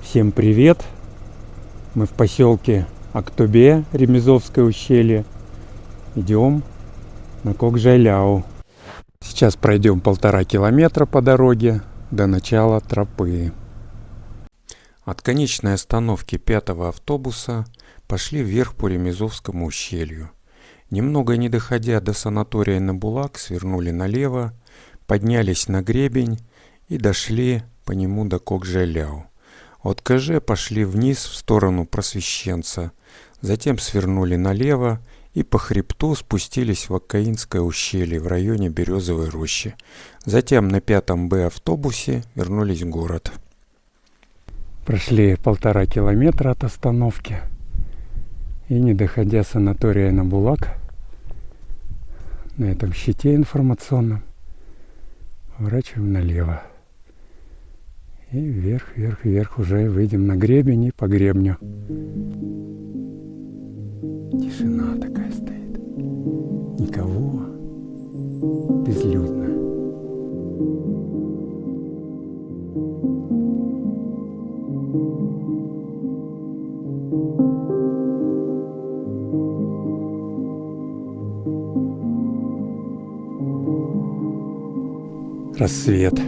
Всем привет! Мы в поселке Актобе, Ремезовское ущелье. Идем на Кокжайляу. Сейчас пройдем 1,5 километра по дороге до начала тропы. От конечной остановки 5-го автобуса пошли вверх по Ремезовскому ущелью. Немного не доходя до санатория Набулак, свернули налево, поднялись на гребень и дошли по нему до Кокжайляу. От КЖ пошли вниз в сторону Просвещенца, затем свернули налево и по хребту спустились в Аккаинское ущелье в районе Березовой рощи. Затем на 5-м Б автобусе вернулись в город. Прошли 1,5 километра от остановки и, не доходя санатория Набулак, на этом щите информационном поворачиваем налево. И вверх, вверх, вверх уже выйдем на гребень и по гребню. Тишина такая стоит. Никого. Безлюдно. Рассвет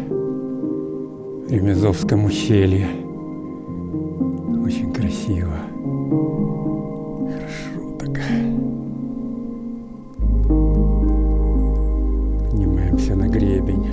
в Ремезовском ущелье. Очень красиво. Хорошо так. Поднимаемся на гребень.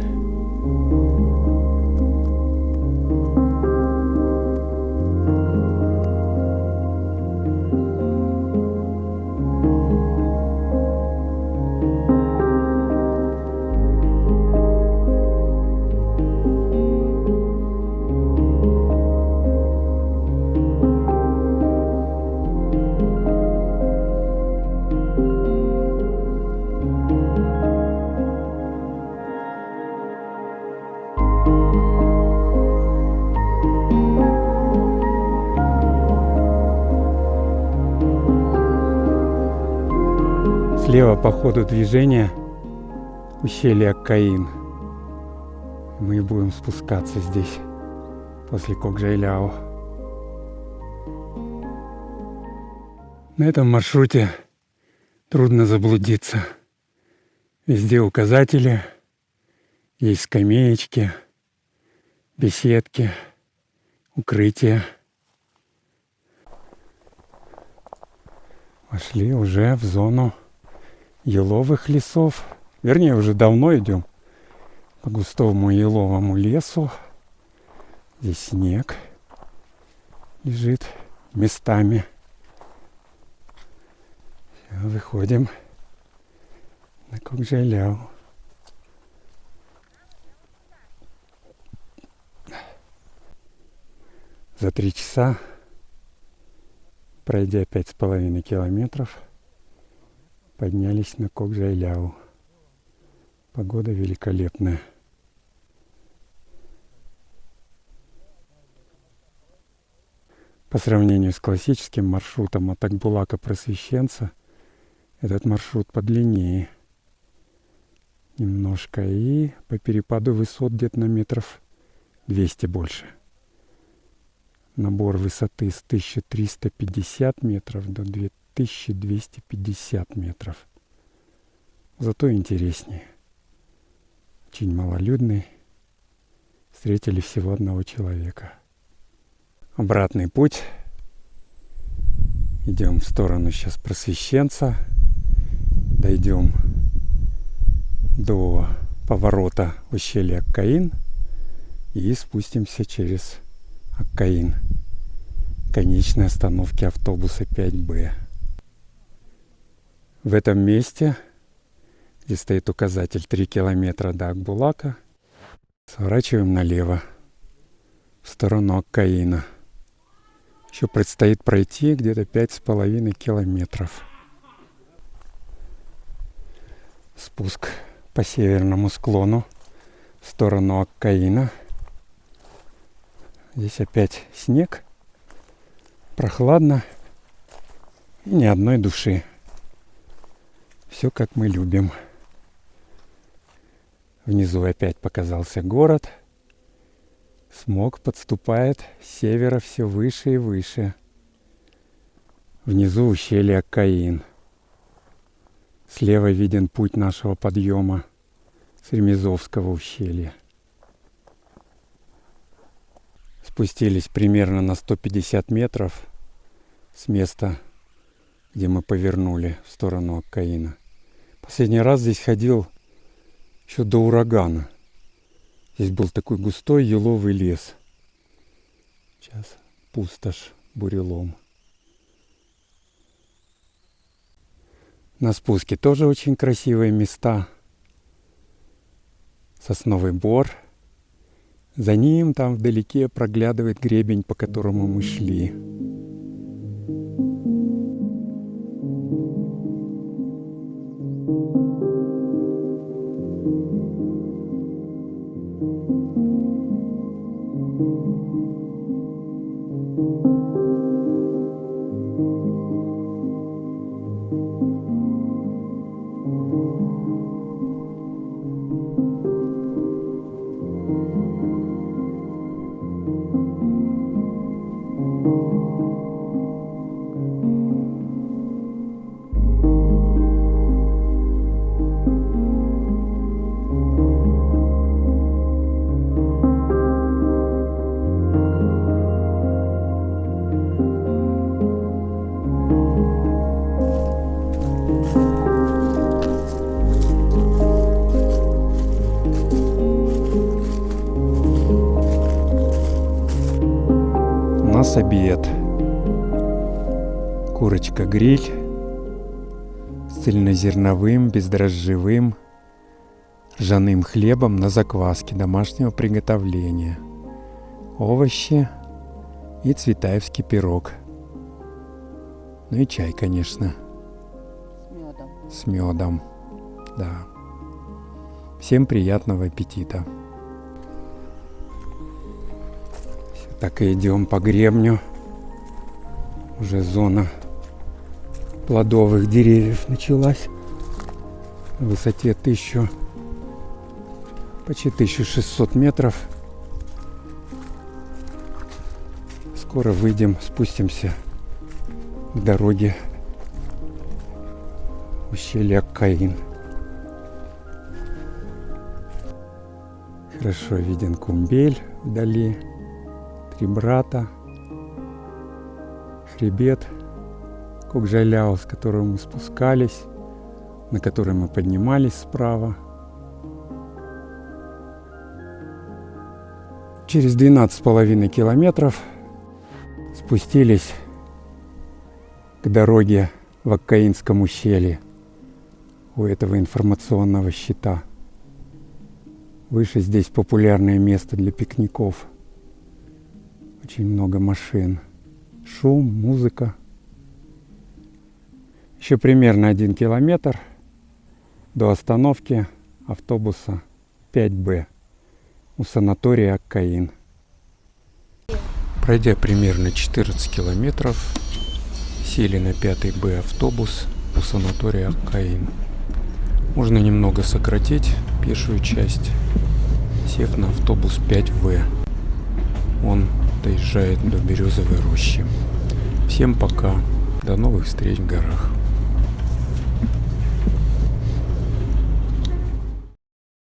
Слева по ходу движения ущелье Аккаин. Мы будем спускаться здесь после Кокжайляу. На этом маршруте трудно заблудиться. Везде указатели, есть скамеечки, беседки, укрытия. Вошли уже в зону еловых лесов. Вернее, уже давно идем по густому еловому лесу. Здесь снег лежит местами. Все, выходим на Кокжайляу. За 3 часа, пройдя 5,5 километров, поднялись на Кокжайляу. Погода великолепная. По сравнению с классическим маршрутом от Акбулака-Просвещенца, этот маршрут подлиннее немножко и по перепаду высот где-то на метров 200 больше. Набор высоты с 1350 метров до 2250 метров. Зато интереснее. Очень малолюдный. Встретили всего 1 человека. Обратный путь. Идем в сторону сейчас Просвещенца. Дойдем до поворота ущелья Аккаин и спустимся через Аккаин. Конечной остановки автобуса 5Б. В этом месте, где стоит указатель 3 километра до Акбулака, сворачиваем налево в сторону Аккаина. Еще предстоит пройти где-то 5,5 километров. Спуск по северному склону в сторону Аккаина. Здесь опять снег. Прохладно и ни одной души. Все как мы любим. Внизу опять показался город. Смог подступает с севера все выше и выше. Внизу ущелье Аккаин. Слева виден путь нашего подъема с Ремезовского ущелья. Спустились примерно на 150 метров с места, где мы повернули в сторону Аккаина. Последний раз здесь ходил еще до урагана. Здесь был такой густой еловый лес. Сейчас пустошь, бурелом. На спуске тоже очень красивые места. Сосновый бор. За ним там вдалеке проглядывает гребень, по которому мы шли. У нас обед. Курочка-гриль с цельнозерновым, бездрожжевым, ржаным хлебом на закваске домашнего приготовления. Овощи и цветаевский пирог. Ну и чай, конечно. С медом. С медом. Да. Всем приятного аппетита. Так и идем по гребню. Уже зона плодовых деревьев началась. На высоте почти 1600 метров. Скоро выйдем, спустимся к дороге ущелья Аккаин. Хорошо виден Кумбель вдали. Три брата, хребет Кокжайляу, с которого мы спускались, на который мы поднимались справа. Через 12,5 километров спустились к дороге в Аккаинском ущелье у этого информационного щита. Выше здесь популярное место для пикников. Очень много машин. Шум, музыка. Еще примерно 1 километр до остановки автобуса 5Б у санатория Аккаин. Пройдя примерно 14 километров, сели на 5Б автобус у санатория Аккаин. Можно немного сократить пешую часть, сев на автобус 5В. Он доезжает до Березовой рощи. Всем пока. До новых встреч в горах.